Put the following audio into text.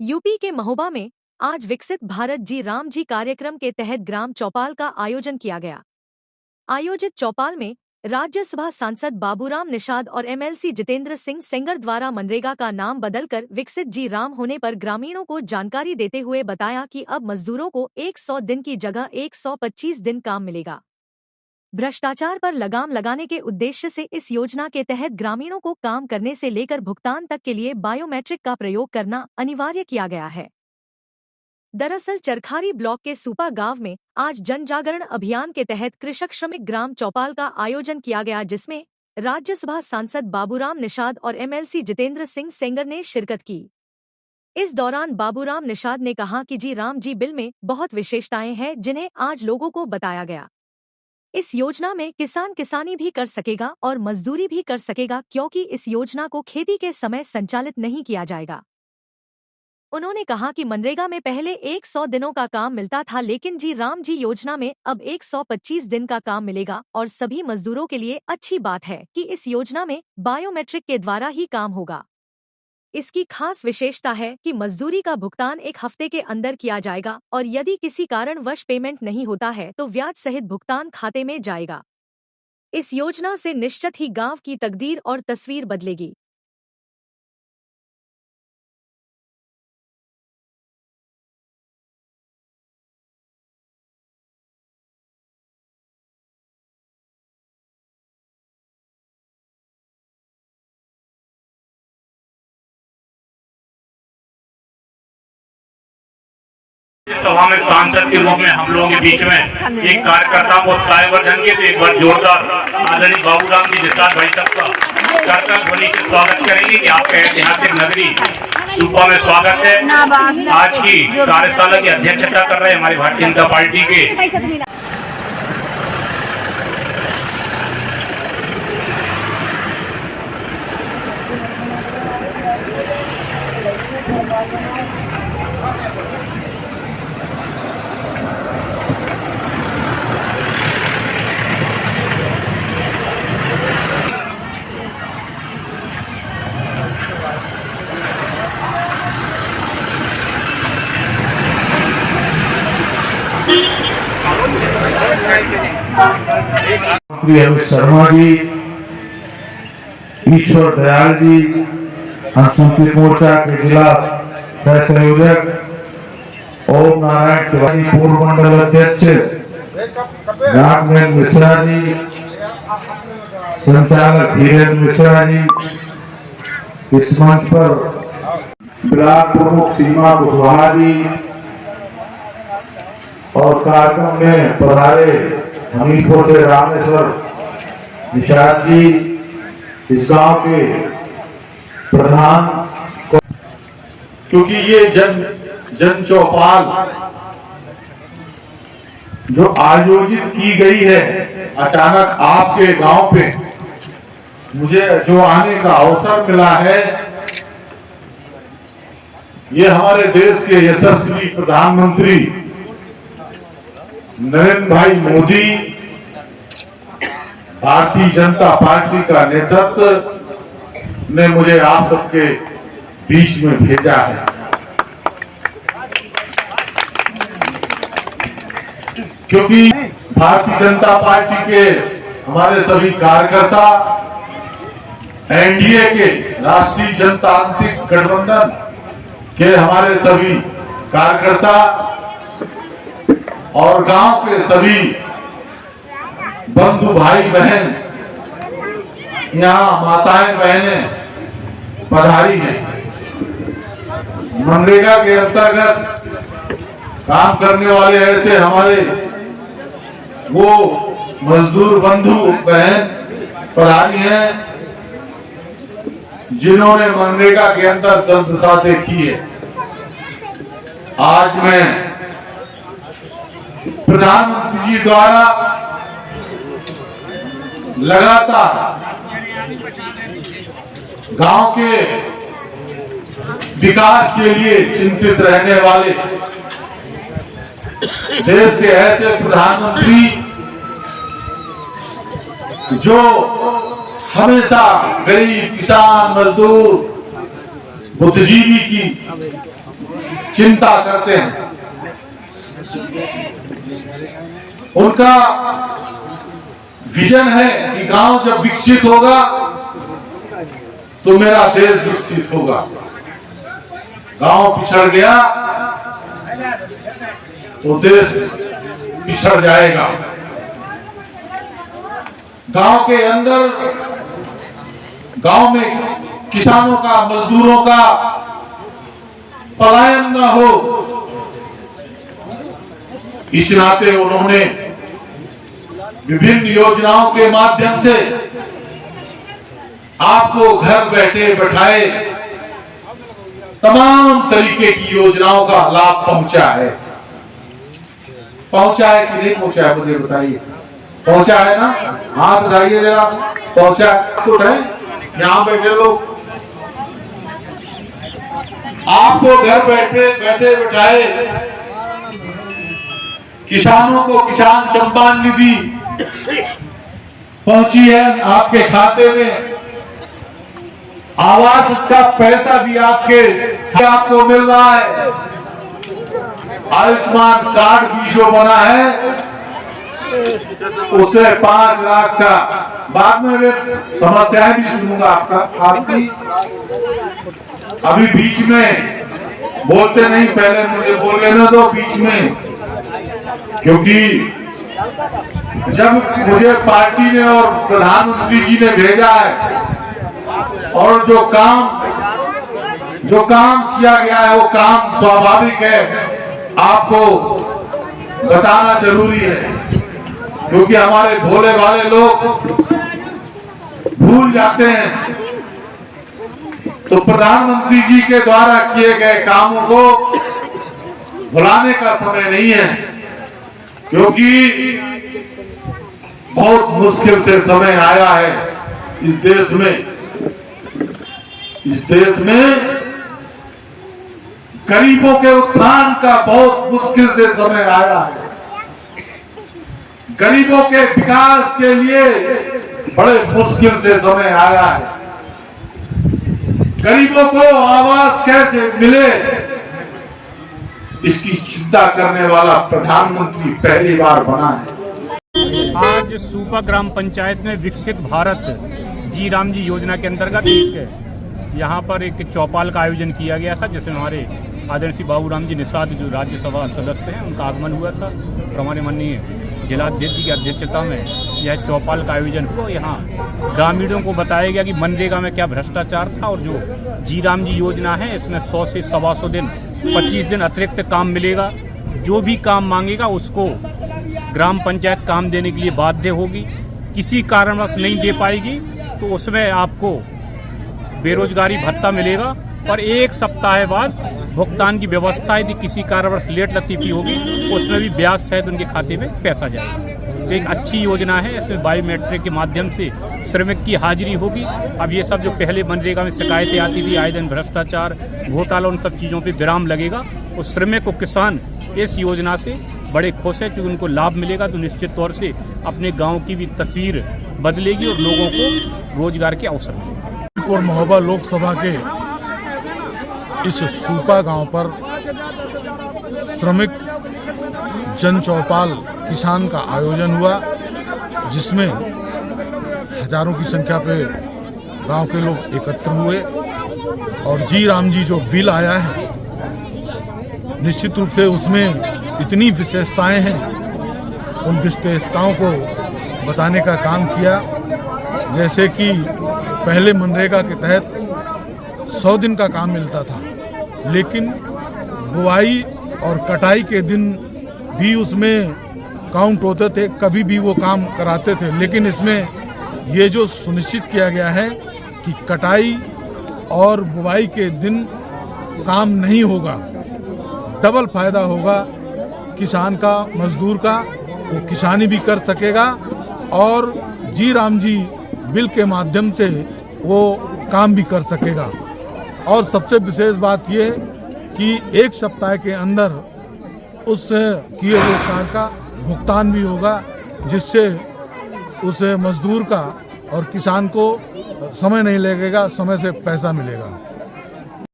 UP के महोबा में आज विकसित भारत जी राम जी कार्यक्रम के तहत ग्राम चौपाल का आयोजन किया गया। आयोजित चौपाल में राज्यसभा सांसद बाबूराम निषाद और एमएलसी जितेंद्र सिंह सेंगर द्वारा मनरेगा का नाम बदलकर विकसित जी राम होने पर ग्रामीणों को जानकारी देते हुए बताया कि अब मजदूरों को 100 दिन की जगह 125 दिन काम मिलेगा। भ्रष्टाचार पर लगाम लगाने के उद्देश्य से इस योजना के तहत ग्रामीणों को काम करने से लेकर भुगतान तक के लिए बायोमेट्रिक का प्रयोग करना अनिवार्य किया गया है। दरअसल चरखारी ब्लॉक के सूपा गांव में आज जन जागरण अभियान के तहत कृषक श्रमिक ग्राम चौपाल का आयोजन किया गया, जिसमें राज्यसभा सांसद बाबूराम निषाद और एमएलसी जितेंद्र सिंह सेंगर ने शिरकत की। इस दौरान बाबूराम निषाद ने कहा कि जी राम जी बिल में बहुत विशेषताएं हैं जिन्हें आज लोगों को बताया गया। इस योजना में किसान किसानी भी कर सकेगा और मजदूरी भी कर सकेगा, क्योंकि इस योजना को खेती के समय संचालित नहीं किया जाएगा। उन्होंने कहा कि मनरेगा में पहले 100 दिनों का काम मिलता था, लेकिन जी राम जी योजना में अब 125 दिन का काम मिलेगा और सभी मजदूरों के लिए अच्छी बात है कि इस योजना में बायोमेट्रिक के द्वारा ही काम होगा। इसकी खास विशेषता है कि मजदूरी का भुगतान 1 हफ्ते के अंदर किया जाएगा और यदि किसी कारणवश पेमेंट नहीं होता है तो ब्याज सहित भुगतान खाते में जाएगा। इस योजना से निश्चित ही गांव की तकदीर और तस्वीर बदलेगी। सभा में सांसद के रूप में हम लोगों के बीच में एक कार्यकर्ता को उत्साहवर्धन के से एक बार जोरदार आदरणीय बाबूराम जी निषाद भाई साहब का करतल ध्वनि से स्वागत करेंगे कि आपके ऐतिहासिक नगरी सूपा में स्वागत है। आज की कार्यशाला की अध्यक्षता कर रहे हैं हमारी भारतीय जनता पार्टी के मंत्री अमित शर्मा जी, ईश्वर दयाल जी, अनुसूचित मोर्चा के जिला सह संयोजक ओम नारायण तिवारी, पूर्व मंडल अध्यक्ष रामवेल मिश्रा जी, संचालक धीरेन्द्र मिश्रा जी, इस मंच पर ब्लॉक प्रमुख सीमा कुशवाहा जी और कार्यक्रम में पधारे हमीरपुर से रामेश्वर निषाद जी, इस गांव के प्रधान, क्योंकि ये जन चौपाल जो आयोजित की गई है अचानक आपके गांव पे, मुझे जो आने का अवसर मिला है, ये हमारे देश के यशस्वी प्रधानमंत्री नरेंद्र भाई मोदी, भारतीय जनता पार्टी का नेतृत्व ने मुझे आप सबके बीच में भेजा है। क्योंकि भारतीय जनता पार्टी के हमारे सभी कार्यकर्ता, एनडीए के राष्ट्रीय जनतांत्रिक गठबंधन के हमारे सभी कार्यकर्ता और गांव के सभी बंधु भाई बहन, यहाँ माताएं बहनें पधारी हैं। मनरेगा के अंतर्गत काम करने वाले ऐसे हमारे वो मजदूर बंधु बहन पधारी हैं जिन्होंने मनरेगा के अंदर दुर्दशा देखी है। आज मैं प्रधानमंत्री जी द्वारा लगातार गांव के विकास के लिए चिंतित रहने वाले देश के ऐसे प्रधानमंत्री जो हमेशा गरीब, किसान, मजदूर, बुद्धिजीवी की चिंता करते हैं। उनका विजन है कि गांव जब विकसित होगा तो मेरा देश विकसित होगा। गांव पिछड़ गया तो देश पिछड़ जाएगा। गांव के अंदर, गांव में किसानों का, मजदूरों का पलायन न हो, इस नाते उन्होंने विभिन्न योजनाओं के माध्यम से आपको घर बैठे बैठाए तमाम तरीके की योजनाओं का लाभ पहुंचा है। पहुंचा है कि नहीं पहुंचा है, मुझे बताइए। पहुंचा है ना? हाथ उठाइए जरा। पहुंचा तो है? यहाँ बैठे लोग, आपको घर बैठे बैठाए किसानों को किसान सम्मान निधि पहुंची है आपके खाते में। आवास का पैसा भी आपको मिल रहा है। आयुष्मान कार्ड भी जो बना है उसे 5 लाख का, बाद में मैं समस्याएं भी सुनूंगा आपकी। अभी बीच में बोलते नहीं, पहले मुझे बोल लेना दो बीच में, क्योंकि जब मुझे पार्टी ने और प्रधानमंत्री जी ने भेजा है और जो काम किया गया है वो काम स्वाभाविक है, आपको बताना जरूरी है, क्योंकि हमारे भोले भाले लोग भूल जाते हैं। तो प्रधानमंत्री जी के द्वारा किए गए कामों को भुलाने का समय नहीं है, क्योंकि बहुत मुश्किल से समय आया है इस देश में गरीबों के उत्थान का बहुत मुश्किल से समय आया है। गरीबों के विकास के लिए बड़े मुश्किल से समय आया है। गरीबों को आवास कैसे मिले, इसकी चिंता करने वाला प्रधानमंत्री पहली बार बना है। आज सूपा ग्राम पंचायत में विकसित भारत जी राम जी योजना के अंतर्गत यहाँ पर एक चौपाल का आयोजन किया गया था, जिसमें हमारे आदरणीय श्री बाबूराम जी निषाद जो राज्यसभा सदस्य हैं उनका आगमन हुआ था और हमारे माननीय जिलाध्यक्ष जी की अध्यक्षता में यह चौपाल का आयोजन हुआ। यहाँ ग्रामीणों को बताया गया कि मनरेगा में क्या भ्रष्टाचार था और जो जी राम जी योजना है इसमें 100 से 125 दिन 25 दिन अतिरिक्त काम मिलेगा। जो भी काम मांगेगा उसको ग्राम पंचायत काम देने के लिए बाध्य होगी। किसी कारणवश नहीं दे पाएगी तो उसमें आपको बेरोजगारी भत्ता मिलेगा और 1 सप्ताह बाद भुगतान की व्यवस्था यदि किसी कारणवश लेट लतीफी होगी उसमें भी ब्याज सहित उनके खाते में पैसा जाएगा। तो एक अच्छी योजना है। इसमें बायोमेट्रिक के माध्यम से श्रमिक की हाजिरी होगी। अब ये सब जो पहले मनरेगा में शिकायतें आती थी, आए दिन भ्रष्टाचार, घोटाला, उन सब चीज़ों पे विराम लगेगा। उस श्रमिक को किसान इस योजना से बड़े खुश है, क्योंकि उनको लाभ मिलेगा तो निश्चित तौर से अपने गाँव की भी तस्वीर बदलेगी और लोगों को रोजगार के अवसर मिलेंगे। और महोबा लोकसभा के इस सूपा गांव पर श्रमिक जन चौपाल किसान का आयोजन हुआ, जिसमें हजारों की संख्या पे गांव के लोग एकत्र हुए और जी राम जी जो बिल आया है निश्चित रूप से उसमें इतनी विशेषताएं हैं, उन विशेषताओं को बताने का काम किया। जैसे कि पहले मनरेगा के तहत 100 दिन का काम मिलता था, लेकिन बुआई और कटाई के दिन भी उसमें काउंट होते थे, कभी भी वो काम कराते थे। लेकिन इसमें ये जो सुनिश्चित किया गया है कि कटाई और बुआई के दिन काम नहीं होगा, डबल फायदा होगा किसान का, मजदूर का, वो किसानी भी कर सकेगा और जी राम जी बिल के माध्यम से वो काम भी कर सकेगा। और सबसे विशेष बात ये कि 1 सप्ताह के अंदर उस किए हुए कार्य का भुगतान भी होगा, जिससे उस मजदूर का और किसान को समय नहीं लगेगा, समय से पैसा मिलेगा।